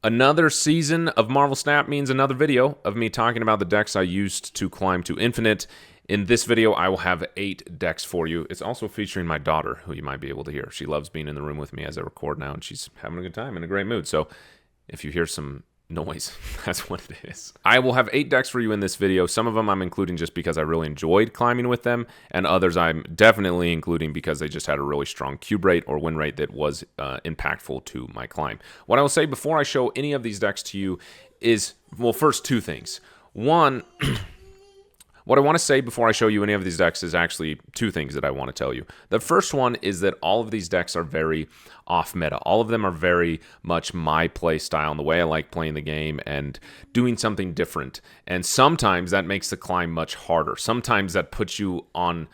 Another season of Marvel Snap means another video of me talking about the decks I used to climb to infinite. In this video, I will have 8 decks for you. It's also featuring my daughter, who you might be able to hear. She loves being in the room with me as I record now, and she's having a good time, in a great mood. So if you hear some noise, that's what it is. I will have 8 decks for you in this video. Some of them I'm including just because I really enjoyed climbing with them, and others I'm definitely including because they just had a really strong cube rate or win rate that was impactful to my climb. What I will say before I show any of these decks to you is, well, first 2 things. One, what I want to say before I show you any of these decks is actually 2 things that I want to tell you. The first one is that all of these decks are very off-meta. All of them are very much my play style and the way I like playing the game and doing something different. And sometimes that makes the climb much harder. Sometimes that puts you on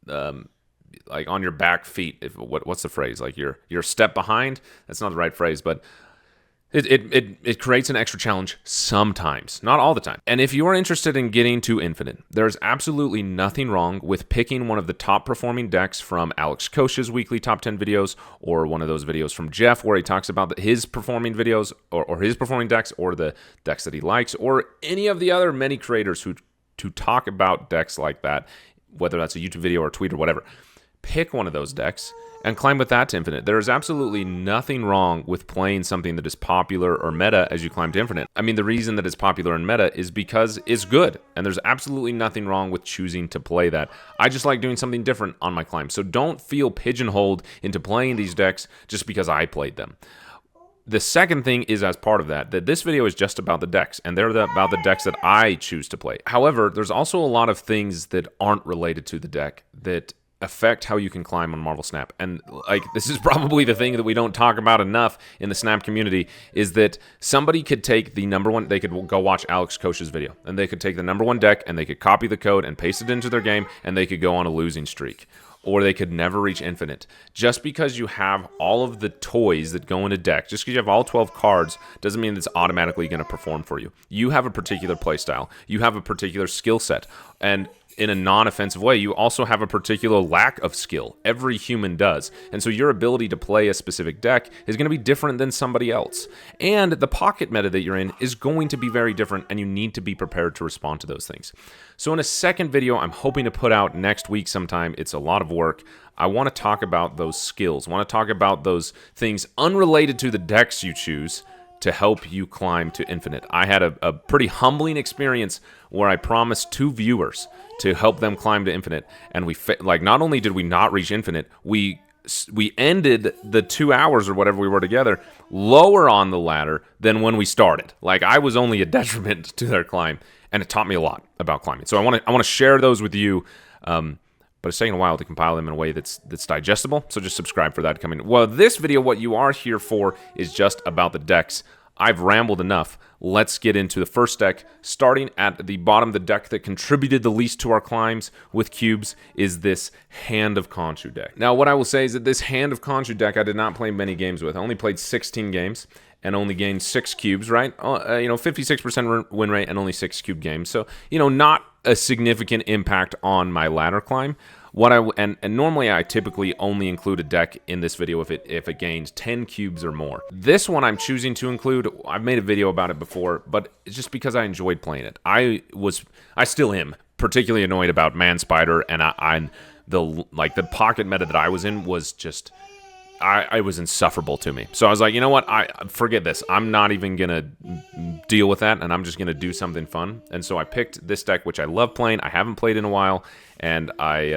like on your back feet. What's the phrase? Like you're a step behind? That's not the right phrase, but It creates an extra challenge sometimes, not all the time. And if you are interested in getting to infinite, there's absolutely nothing wrong with picking one of the top performing decks from Alex Koch's weekly top 10 videos, or one of those videos from Jeff where he talks about his performing videos or his performing decks, or the decks that he likes, or any of the other many creators who talk about decks like that, whether that's a YouTube video or a tweet or whatever. Pick one of those decks and climb with that to infinite. There is absolutely nothing wrong with playing something that is popular or meta as you climb to infinite. I mean, the reason that it's popular and meta is because it's good, and there's absolutely nothing wrong with choosing to play that. I just like doing something different on my climb, so don't feel pigeonholed into playing these decks just because I played them. The second thing is, as part of that this video is just about the decks, and they're about the decks that I choose to play. However, there's also a lot of things that aren't related to the deck that affect how you can climb on Marvel Snap. And like, this is probably the thing that we don't talk about enough in the Snap community, is that somebody could take the #1, they could go watch Alex Koch's video, and they could take the #1 deck and they could copy the code and paste it into their game, and they could go on a losing streak. Or they could never reach infinite. Just because you have all of the toys that go in a deck, just because you have all 12 cards, doesn't mean it's automatically going to perform for you. You have a particular playstyle. You have a particular skill set. And in a non-offensive way, you also have a particular lack of skill. Every human does. And so your ability to play a specific deck is going to be different than somebody else. And the pocket meta that you're in is going to be very different, and you need to be prepared to respond to those things. So in a second video I'm hoping to put out next week sometime, it's a lot of work, I want to talk about those skills. I want to talk about those things unrelated to the decks you choose to help you climb to infinite. I had a pretty humbling experience where I promised 2 viewers to help them climb to infinite, and not only did we not reach infinite, we ended the 2 hours or whatever we were together lower on the ladder than when we started. Like, I was only a detriment to their climb, and it taught me a lot about climbing. So I want to share those with you. But it's taking a while to compile them in a way that's digestible, so just subscribe for that coming. Well, this video, what you are here for, is just about the decks. I've rambled enough. Let's get into the first deck. Starting at the bottom, the deck that contributed the least to our climbs with cubes is this Hand of Khonshu deck. Now, what I will say is that this Hand of Khonshu deck I did not play many games with. I only played 16 games and only gained 6 cubes, right? 56% win rate and only 6 cube games. So, not a significant impact on my ladder climb. And normally I typically only include a deck in this video if it gains 10 cubes or more. This one I'm choosing to include, I've made a video about it before, but it's just because I enjoyed playing it. I still am particularly annoyed about Man Spider, and the pocket meta that I was in was just, I was insufferable to me. So I was like, you know what? Forget this. I'm not even going to deal with that, and I'm just going to do something fun. And so I picked this deck, which I love playing. I haven't played in a while, and I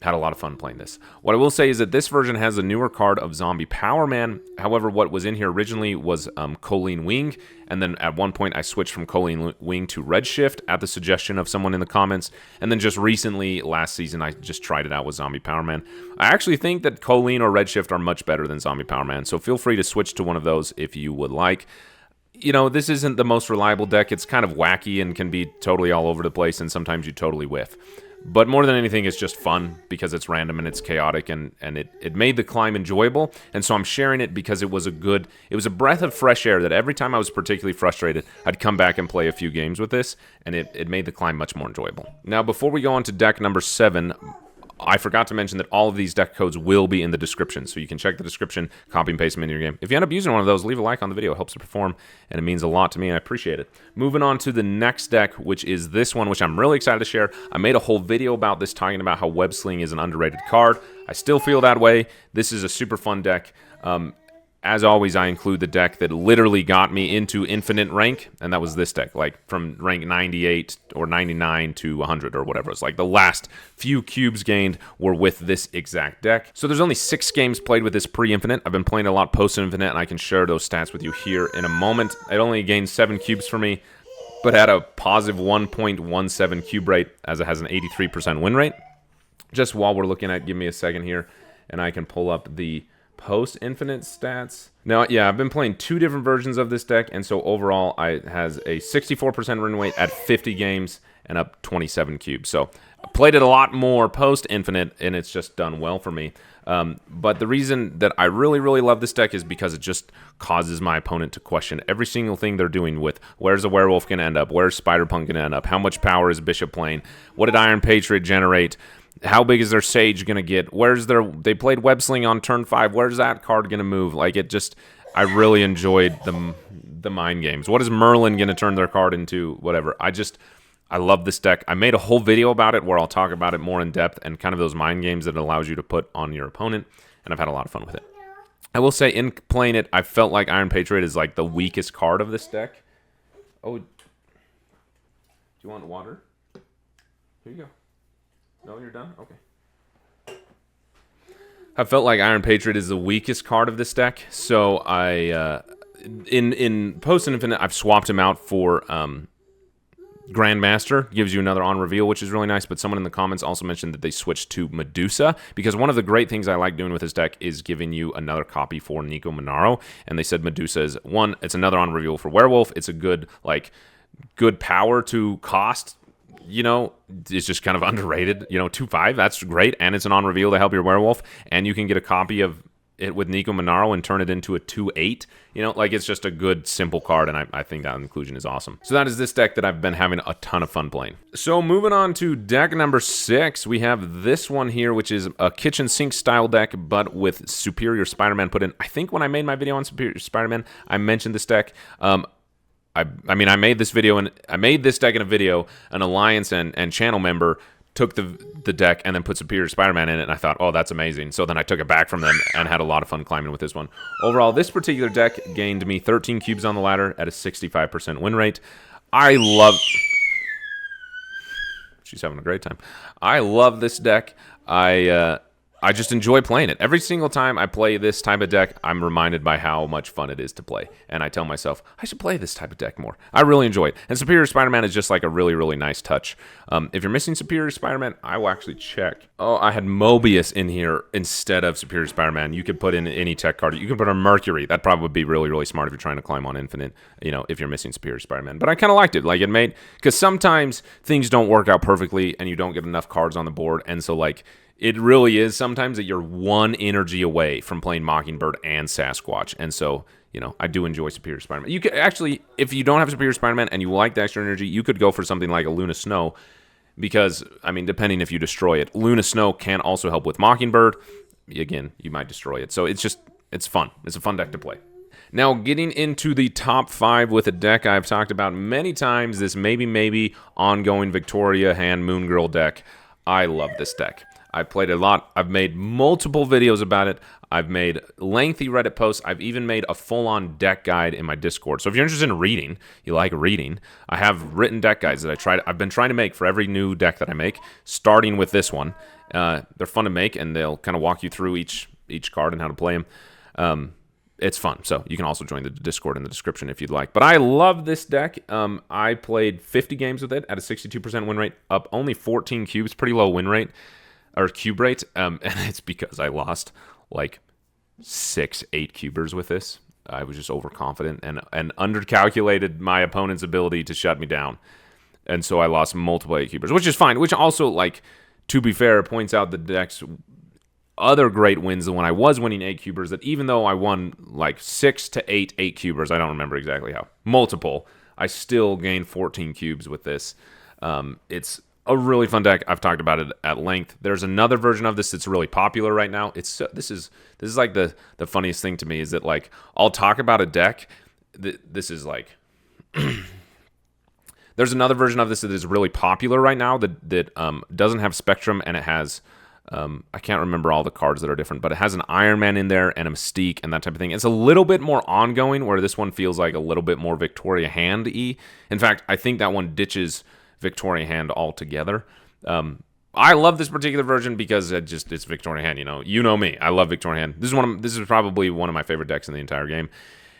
had a lot of fun playing this. What I will say is that this version has a newer card of Zombie Power Man. However, what was in here originally was Colleen Wing, and then at one point I switched from Colleen Wing to Redshift at the suggestion of someone in the comments, and then just recently, last season, I just tried it out with Zombie Power Man. I actually think that Colleen or Redshift are much better than Zombie Power Man, so feel free to switch to one of those if you would like. This isn't the most reliable deck. It's kind of wacky and can be totally all over the place, and sometimes you totally whiff. But more than anything, it's just fun because it's random and it's chaotic, and it made the climb enjoyable. And so I'm sharing it because it was a breath of fresh air that every time I was particularly frustrated, I'd come back and play a few games with this, and it made the climb much more enjoyable. Now, before we go on to deck number 7, I forgot to mention that all of these deck codes will be in the description, so you can check the description, copy and paste them into your game. If you end up using one of those, leave a like on the video. It helps it perform, and it means a lot to me, and I appreciate it. Moving on to the next deck, which is this one, which I'm really excited to share. I made a whole video about this, talking about how Web Sling is an underrated card. I still feel that way. This is a super fun deck. As always, I include the deck that literally got me into infinite rank, and that was this deck, like from rank 98 or 99 to 100 or whatever. It's like the last few cubes gained were with this exact deck. So there's only 6 games played with this pre-infinite. I've been playing a lot post-infinite, and I can share those stats with you here in a moment. It only gained 7 cubes for me, but had a positive 1.17 cube rate, as it has an 83% win rate. Just while we're looking at, give me a second here, and I can pull up the post-infinite stats. Now, yeah, I've been playing 2 different versions of this deck, and so overall, it has a 64% win rate at 50 games and up 27 cubes. So I played it a lot more post-infinite, and it's just done well for me. But the reason that I really, really love this deck is because it just causes my opponent to question every single thing they're doing with where's a werewolf going to end up, where's Spider-Punk going to end up, how much power is Bishop playing, what did Iron Patriot generate, how big is their Sage going to get? They played Web Sling on turn 5. Where's that card going to move? Like, it just, I really enjoyed the mind games. What is Merlin going to turn their card into? Whatever. I love this deck. I made a whole video about it where I'll talk about it more in depth and kind of those mind games that it allows you to put on your opponent, and I've had a lot of fun with it. I will say, in playing it, I felt like Iron Patriot is like the weakest card of this deck. Oh, do you want water? Here you go. No, you're done? Okay. I felt like Iron Patriot is the weakest card of this deck, so in Post Infinite, I've swapped him out for Grandmaster. Gives you another on reveal, which is really nice, but someone in the comments also mentioned that they switched to Medusa, because one of the great things I like doing with this deck is giving you another copy for Nico Monaro, and they said Medusa is, one, it's another on reveal for Werewolf, it's a good power to cost. You know, it's just kind of underrated. You know, 2/5, that's great, and it's an on-reveal to help your werewolf, and you can get a copy of it with Nico Monaro and turn it into a 2/8. You know, like, it's just a good, simple card, and I think that inclusion is awesome. So that is this deck that I've been having a ton of fun playing. So moving on to deck number 6, we have this one here, which is a kitchen sink style deck, but with Superior Spider-Man put in. I think when I made my video on Superior Spider-Man, I mentioned this deck. I mean, I made this deck in a video. An Alliance and channel member took the deck and then put Superior Spider-Man in it, and I thought, oh, that's amazing. So then I took it back from them and had a lot of fun climbing with this one. Overall, this particular deck gained me 13 cubes on the ladder at a 65% win rate. She's having a great time. I love this deck. I just enjoy playing it. Every single time I play this type of deck, I'm reminded by how much fun it is to play. And I tell myself, I should play this type of deck more. I really enjoy it. And Superior Spider-Man is just like a really, really nice touch. If you're missing Superior Spider-Man, I will actually check. Oh, I had Mobius in here instead of Superior Spider-Man. You could put in any tech card. You could put a Mercury. That probably would be really, really smart if you're trying to climb on Infinite, you know, if you're missing Superior Spider-Man. But I kind of liked it. Like, it made, because sometimes things don't work out perfectly and you don't get enough cards on the board. And so, like, it really is sometimes that you're one energy away from playing Mockingbird and Sasquatch. And so, you know, I do enjoy Superior Spider-Man. You could actually, if you don't have Superior Spider-Man and you like the extra energy, you could go for something like a Luna Snow, because, I mean, depending if you destroy it, Luna Snow can also help with Mockingbird. Again, you might destroy it. So it's just, it's fun. It's a fun deck to play. Now, getting into the top 5 with a deck I've talked about many times, this Mabye Maybe ongoing Victoria Hand Moon Girl deck. I love this deck. I've played a lot. I've made multiple videos about it. I've made lengthy Reddit posts. I've even made a full-on deck guide in my Discord. So if you're interested in reading, you like reading, I have written deck guides that I've been trying to make for every new deck that I make, starting with this one. They're fun to make, and they'll kind of walk you through each card and how to play them. It's fun. So you can also join the Discord in the description if you'd like. But I love this deck. I played 50 games with it at a 62% win rate, up only 14 cubes, pretty low win rate. Or cube rate, and it's because I lost like 6-8 cubers with this. I was just overconfident and undercalculated my opponent's ability to shut me down. And so I lost multiple 8 cubers, which is fine, which also, like, to be fair, points out the deck's other great wins than when I was winning 8 cubers, that even though I won like 6 to 8 cubers, I don't remember exactly how, multiple, I still gained 14 cubes with this. It's a really fun deck. I've talked about it at length. There's another version of this that's really popular right now. This is like the funniest thing to me is that like I'll talk about a deck. This is like there's another version of this that is really popular right now that doesn't have Spectrum, and it has I can't remember all the cards that are different, but it has an Iron Man in there and a Mystique and that type of thing. It's a little bit more ongoing, where this one feels like a little bit more Victoria Hand-y. In fact, I think that one ditches Victoria Hand altogether. I love this particular version because it's Victoria Hand. You know me. I love Victoria Hand. This is probably one of my favorite decks in the entire game,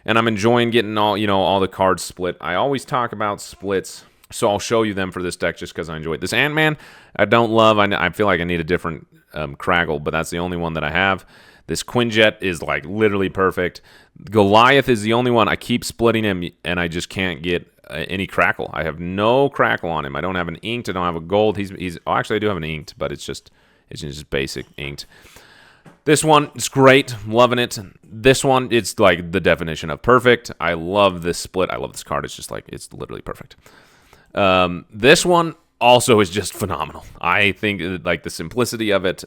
and I'm enjoying getting all the cards split. I always talk about splits, so I'll show you them for this deck just because I enjoy it. This Ant-Man I don't love. I feel like I need a different Craggle, but that's the only one that I have. This Quinjet is like literally perfect. Goliath is the only one. I keep splitting him, and I just can't get any Crackle. I have no Crackle on him. I don't have an inked. I don't have a gold. Actually, I do have an inked, but it's just basic inked. This one is great. Loving it. This one, it's like the definition of perfect. I love this split. I love this card. It's just like, it's literally perfect. This one also is just phenomenal. I think like the simplicity of it,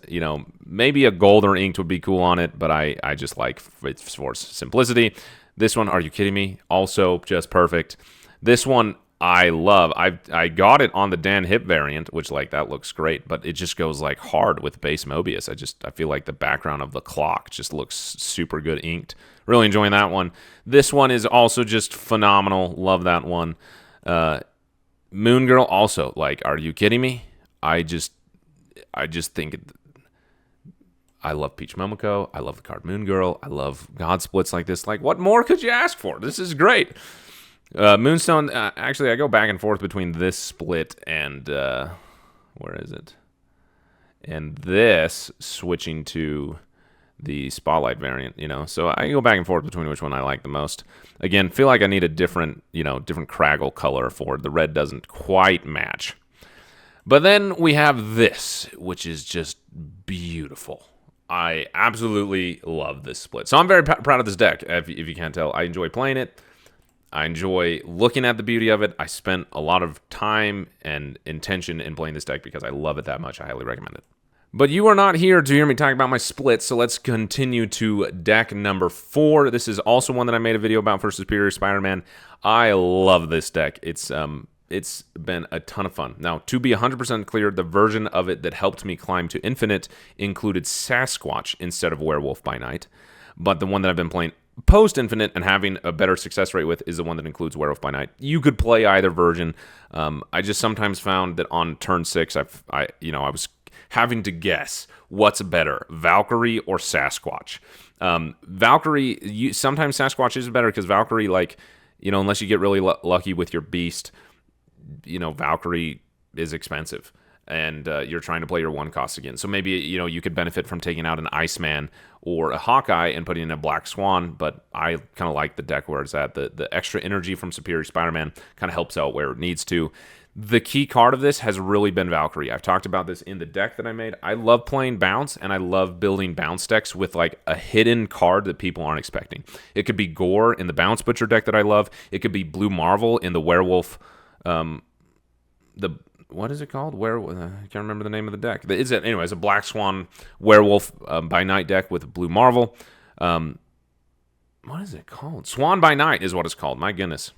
maybe a gold or inked would be cool on it, but I just like it for simplicity. This one, are you kidding me? Also just perfect. This one I love. I got it on the Dan Hip variant, which like that looks great, but it just goes like hard with base Mobius. I feel like the background of the clock just looks super good inked. Really enjoying that one. This one is also just phenomenal. Love that one. Moon Girl also, like, are you kidding me? I just think I love Peach Momoko. I love the card Moon Girl. I love God Splits like this. Like, what more could you ask for? This is great. Moonstone, actually, I go back and forth between this split and, where is it? And this, switching to the Spotlight variant, So I go back and forth between which one I like the most. Again, feel like I need a different Craggle color for it. The red doesn't quite match. But then we have this, which is just beautiful. I absolutely love this split. So I'm very proud of this deck, if you can't tell. I enjoy playing it. I enjoy looking at the beauty of it. I spent a lot of time and intention in playing this deck because I love it that much. I highly recommend it. But you are not here to hear me talk about my splits, so let's continue to deck number 4. This is also one that I made a video about for Superior Spider-Man. I love this deck. It's been a ton of fun. Now, to be 100% clear, the version of it that helped me climb to Infinite included Sasquatch instead of Werewolf by Night. But the one that I've been playing post-Infinite and having a better success rate with is the one that includes Werewolf by Night. You could play either version. I just sometimes found that on turn 6, I was having to guess what's better, Valkyrie or Sasquatch. Valkyrie, sometimes Sasquatch is better because Valkyrie, unless you get really lucky with your beast, Valkyrie is expensive. And you're trying to play your 1 cost again. So maybe, you could benefit from taking out an Iceman or a Hawkeye and putting in a Black Swan, but I kind of like the deck where it's at. The extra energy from Superior Spider-Man kind of helps out where it needs to. The key card of this has really been Valkyrie. I've talked about this in the deck that I made. I love playing bounce, and I love building bounce decks with like a hidden card that people aren't expecting. It could be Gore in the Bounce Butcher deck that I love. It could be Blue Marvel in the Werewolf, what is it called? I can't remember the name of the deck. It's a Black Swan Werewolf by Night deck with Blue Marvel. What is it called? Swan by Night is what it's called. My goodness.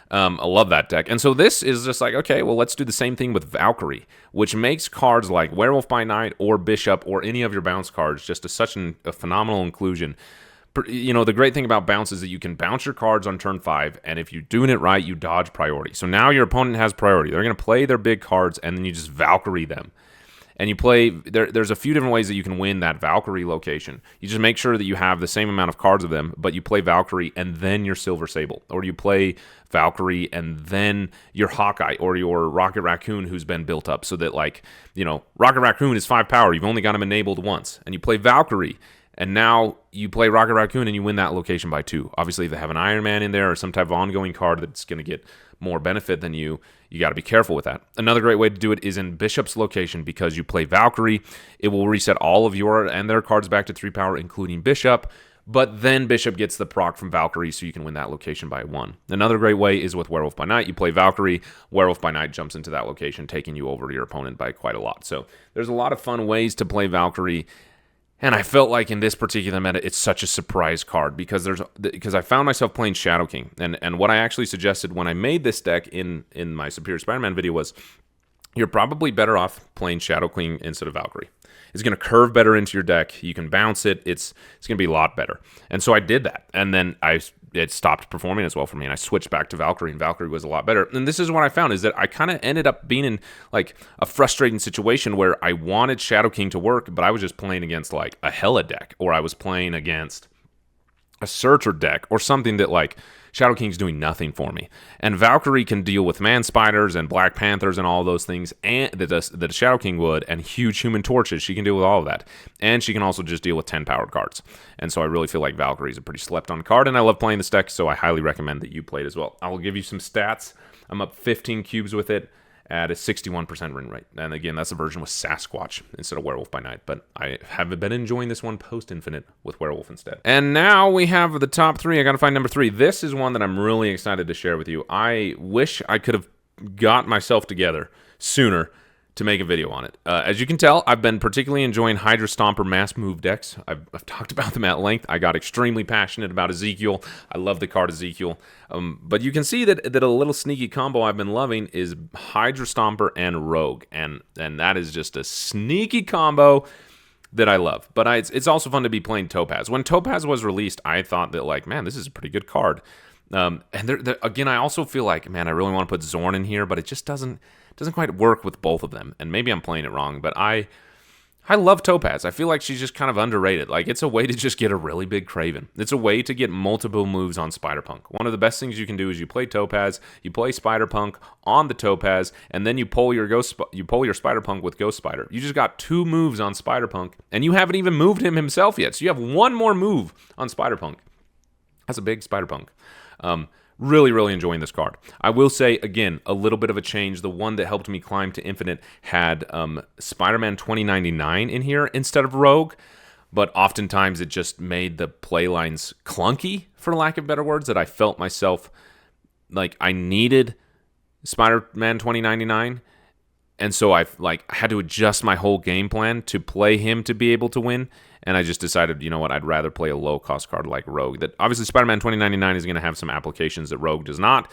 I love that deck. And so this is just like, okay, well, let's do the same thing with Valkyrie, which makes cards like Werewolf by Night or Bishop or any of your bounce cards just such a phenomenal inclusion. The great thing about bounce is that you can bounce your cards on turn 5, and if you're doing it right, you dodge priority. So now your opponent has priority. They're going to play their big cards, and then you just Valkyrie them. And you play, there's a few different ways that you can win that Valkyrie location. You just make sure that you have the same amount of cards of them, but you play Valkyrie and then your Silver Sable. Or you play Valkyrie and then your Hawkeye or your Rocket Raccoon who's been built up. So that Rocket Raccoon is 5 power. You've only got him enabled once. And you play Valkyrie. And now you play Rocket Raccoon and you win that location by 2. Obviously, if they have an Iron Man in there or some type of ongoing card that's going to get more benefit than you got to be careful with that. Another great way to do it is in Bishop's location because you play Valkyrie. It will reset all of your and their cards back to 3 power, including Bishop. But then Bishop gets the proc from Valkyrie, so you can win that location by 1. Another great way is with Werewolf by Night. You play Valkyrie, Werewolf by Night jumps into that location, taking you over to your opponent by quite a lot. So there's a lot of fun ways to play Valkyrie. And I felt like in this particular meta, it's such a surprise card because I found myself playing Shadow King. And what I actually suggested when I made this deck in my Superior Spider-Man video was, you're probably better off playing Shadow King instead of Valkyrie. It's going to curve better into your deck. You can bounce it. It's going to be a lot better. And so I did that. And then it stopped performing as well for me. And I switched back to Valkyrie, and Valkyrie was a lot better. And this is what I found, is that I kind of ended up being in like a frustrating situation where I wanted Shadow King to work, but I was just playing against like a Hela deck, or I was playing against a Searcher deck, or something that like Shadow King's doing nothing for me. And Valkyrie can deal with Man Spiders and Black Panthers and all those things and that a Shadow King would, and huge Human Torches. She can deal with all of that. And she can also just deal with 10 powered cards. And so I really feel like Valkyrie is a pretty slept on card, and I love playing this deck, so I highly recommend that you play it as well. I will give you some stats. I'm up 15 cubes with it at a 61% win rate. And again, that's a version with Sasquatch instead of Werewolf by Night. But I have been enjoying this one post-Infinite with Werewolf instead. And now we have the top 3. I gotta find number 3. This is one that I'm really excited to share with you. I wish I could have got myself together sooner to make a video on it. As you can tell, I've been particularly enjoying Hydra Stomper mass move decks. I've talked about them at length. I got extremely passionate about Ezekiel. I love the card Ezekiel. But you can see that a little sneaky combo I've been loving is Hydra Stomper and Rogue. And that is just a sneaky combo that I love. But it's also fun to be playing Topaz. When Topaz was released, I thought that, like, man, this is a pretty good card. And again, I also feel like, man, I really want to put Zorn in here, but it just doesn't quite work with both of them. And maybe I'm playing it wrong, but I love Topaz. I feel like she's just kind of underrated. Like, it's a way to just get a really big Kraven. It's a way to get multiple moves on Spider-Punk. One of the best things you can do is you play Topaz, you play Spider-Punk on the Topaz, and then you pull your Spider-Punk with Ghost Spider. You just got 2 moves on Spider-Punk, and you haven't even moved him himself yet. So you have 1 more move on Spider-Punk. That's a big Spider-Punk. Really, really enjoying this card. I will say, again, a little bit of a change. The one that helped me climb to Infinite had Spider-Man 2099 in here instead of Rogue, but oftentimes it just made the playlines clunky, for lack of better words, that I felt myself like I needed Spider-Man 2099, and so I had to adjust my whole game plan to play him to be able to win. And I just decided, you know what, I'd rather play a low-cost card like Rogue. That obviously Spider-Man 2099 is going to have some applications that Rogue does not,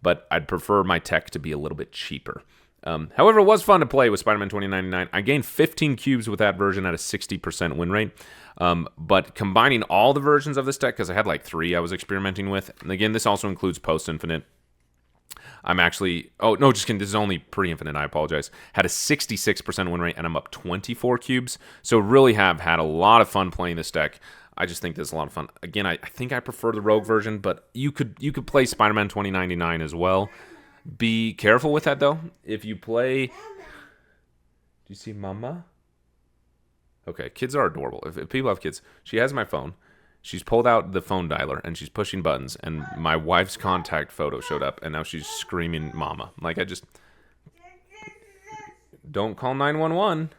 but I'd prefer my tech to be a little bit cheaper. However, it was fun to play with Spider-Man 2099. I gained 15 cubes with that version at a 60% win rate. But combining all the versions of this deck, because I had like 3 I was experimenting with, and again, this also includes post-Infinite. I'm actually, oh, no, just kidding, this is only pre-Infinite, I apologize. Had a 66% win rate, and I'm up 24 cubes. So really have had a lot of fun playing this deck. I just think this is a lot of fun. Again, I think I prefer the Rogue version, but you could play Spider-Man 2099 as well. Be careful with that, though. If you play... Do you see Mama? Okay, kids are adorable. If people have kids, she has my phone. She's pulled out the phone dialer, and she's pushing buttons, and my wife's contact photo showed up, and now she's screaming Mama. Like, I just... Don't call 911.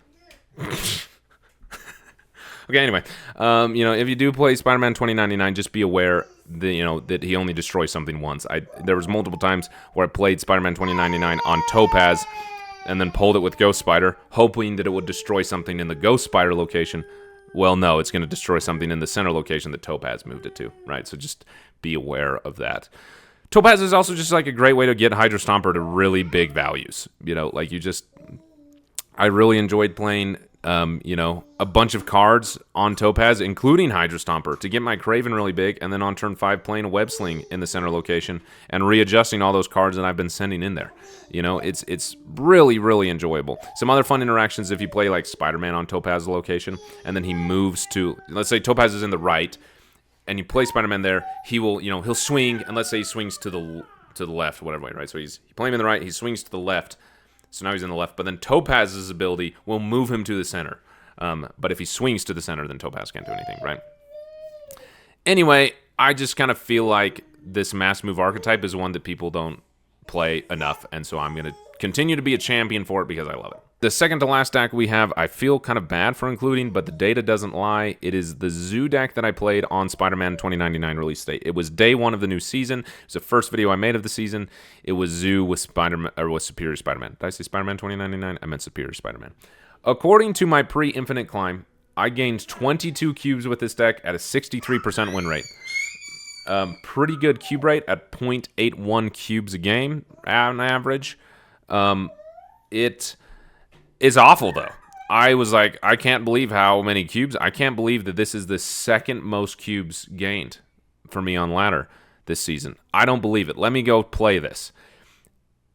Okay, anyway. If you do play Spider-Man 2099, just be aware that, that he only destroys something once. There was multiple times where I played Spider-Man 2099 on Topaz, and then pulled it with Ghost Spider, hoping that it would destroy something in the Ghost Spider location. Well, no, it's going to destroy something in the center location that Topaz moved it to, right? So just be aware of that. Topaz is also just like a great way to get Hydra Stomper to really big values. I really enjoyed playing, a bunch of cards on Topaz, including Hydra Stomper, to get my Kraven really big, and then on turn 5 playing a Web Sling in the center location and readjusting all those cards that I've been sending in there. It's really, really enjoyable. Some other fun interactions if you play like Spider-Man on Topaz's location, and then he moves to, let's say Topaz is in the right, and you play Spider-Man there, he will, he'll swing, and let's say he swings to the left, whatever way, right? So you play him in the right, he swings to the left, so now he's in the left, but then Topaz's ability will move him to the center. But if he swings to the center, then Topaz can't do anything, right? Anyway, I just kind of feel like this mass move archetype is one that people don't play enough, and so I'm going to continue to be a champion for it because I love it. The second to last deck we have, I feel kind of bad for including, but the data doesn't lie. It is the Zoo deck that I played on Spider-Man 2099 release date. It was day 1 of the new season. It was the first video I made of the season. It was Zoo with Spider-Man, or with Superior Spider-Man. Did I say Spider-Man 2099? I meant Superior Spider-Man. According to my pre-infinite climb, I gained 22 cubes with this deck at a 63% win rate. Pretty good cube rate at 0.81 cubes a game on average. It is awful, though. I was like, I can't believe how many cubes. I can't believe that this is the second most cubes gained for me on ladder this season. I don't believe it. Let me go play this.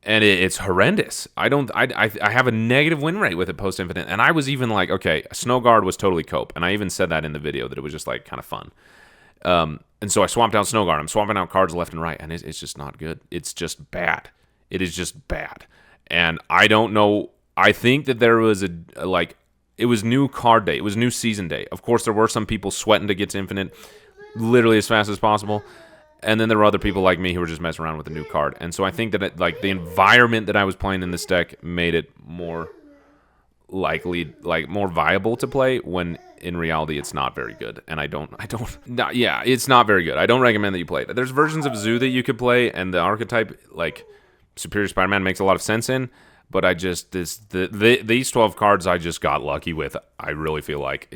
And it's horrendous. I have a negative win rate with it post-infinite. And I was even like, okay, Snow Guard was totally cope. And I even said that in the video, that it was just like kind of fun. And so I swapped out Snow Guard. I'm swapping out cards left and right. And it's just not good. It's just bad. It is just bad. And I don't know. I think that there was it was new card day. It was new season day. Of course, there were some people sweating to get to infinite literally as fast as possible. And then there were other people like me who were just messing around with the new card. And so I think that the environment that I was playing in this deck made it more likely, more viable to play, when in reality it's not very good. And it's not very good. I don't recommend that you play it. There's versions of Zoo that you could play, and the archetype, Superior Spider-Man, makes a lot of sense in. But these 12 cards I just got lucky with. I really feel like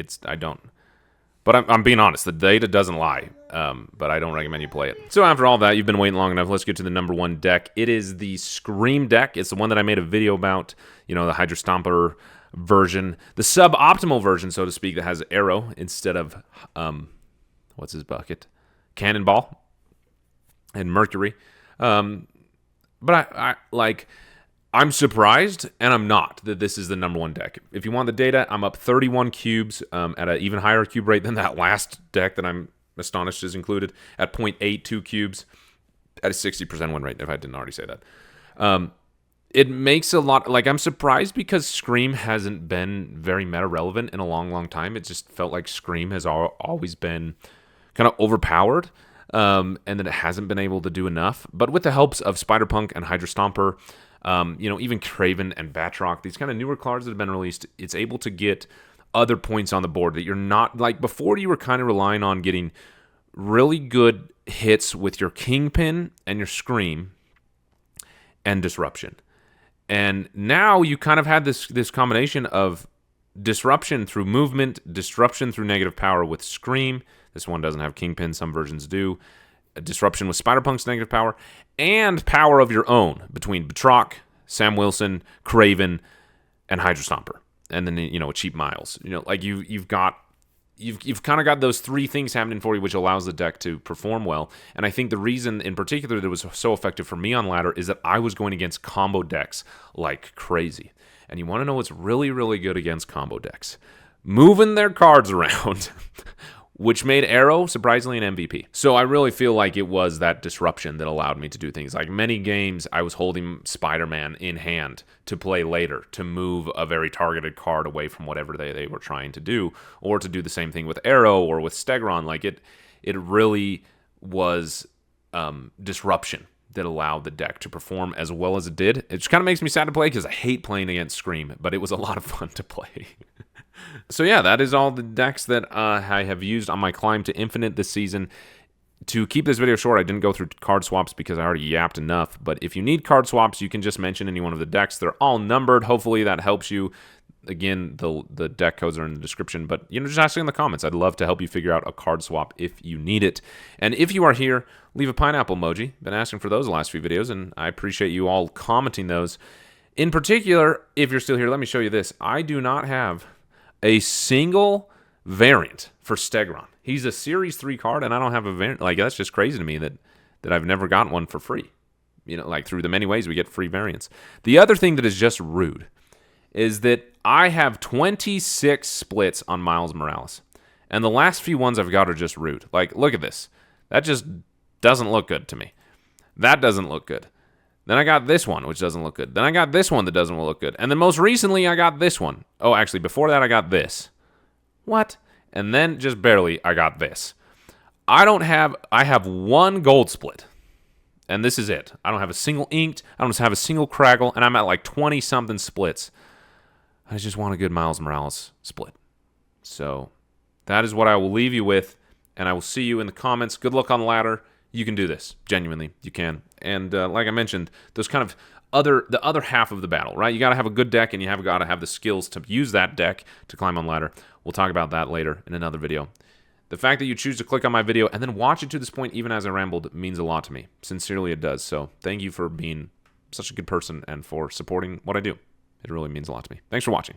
But I'm being honest. The data doesn't lie. But I don't recommend you play it. So after all that, you've been waiting long enough. Let's get to the number 1 deck. It is the Scream deck. It's the one that I made a video about. The Hydra Stomper version, the suboptimal version, so to speak, that has Arrow instead of what's his bucket, Cannonball and Mercury. But I'm surprised, and I'm not, that this is the number 1 deck. If you want the data, I'm up 31 cubes at an even higher cube rate than that last deck that I'm astonished is included, at 0.82 cubes at a 60% win rate, if I didn't already say that. It makes a lot... I'm surprised because Scream hasn't been very meta-relevant in a long, long time. It just felt like Scream has always been kind of overpowered, and that it hasn't been able to do enough. But with the helps of Spider-Punk and Hydra Stomper... even Kraven and Batroc, these kind of newer cards that have been released, it's able to get other points on the board that you're not... before, you were kind of relying on getting really good hits with your Kingpin and your Scream and Disruption. And now you kind of had this combination of Disruption through movement, Disruption through negative power with Scream. This one doesn't have Kingpin, some versions do. Disruption with Spider-Punk's negative power, and power of your own between Batroc, Sam Wilson, Kraven, and Hydra Stomper. And then, a cheap Miles. You've kind of got those 3 things happening for you, which allows the deck to perform well. And I think the reason in particular that it was so effective for me on ladder is that I was going against combo decks like crazy. And you want to know what's really, really good against combo decks? Moving their cards around. Which made Arrow, surprisingly, an MVP. So I really feel like it was that disruption that allowed me to do things. Many games, I was holding Spider-Man in hand to play later, to move a very targeted card away from whatever they were trying to do, or to do the same thing with Arrow or with Stegron. It really was disruption that allowed the deck to perform as well as it did. It just kind of makes me sad to play because I hate playing against Scream, but it was a lot of fun to play. So yeah, that is all the decks that I have used on my climb to infinite this season. To keep this video short, I didn't go through card swaps because I already yapped enough. But if you need card swaps, you can just mention any one of the decks. They're all numbered. Hopefully that helps you. Again, the deck codes are in the description. But just ask in the comments. I'd love to help you figure out a card swap if you need it. And if you are here, leave a pineapple emoji. Been asking for those the last few videos, and I appreciate you all commenting those. In particular, if you're still here, let me show you this. I do not have a single variant for Stegron. He's a Series 3 card, and I don't have a variant. That's just crazy to me that I've never gotten one for free. Through the many ways we get free variants. The other thing that is just rude is that I have 26 splits on Miles Morales. And the last few ones I've got are just rude. Look at this. That just doesn't look good to me. That doesn't look good. Then I got this one, which doesn't look good. Then I got this one that doesn't look good. And then most recently, I got this one. Oh, actually, before that, I got this. What? And then, just barely, I got this. I have 1 gold split. And this is it. I don't have a single inked. I don't have a single craggle. And I'm at 20-something splits. I just want a good Miles Morales split. So that is what I will leave you with, and I will see you in the comments. Good luck on the ladder. You can do this. Genuinely, you can. And like I mentioned, those kind of the other half of the battle, right? You got to have a good deck, and you have got to have the skills to use that deck to climb on ladder. We'll talk about that later in another video. The fact that you choose to click on my video and then watch it to this point, even as I rambled, means a lot to me. Sincerely, it does. So thank you for being such a good person and for supporting what I do. It really means a lot to me. Thanks for watching.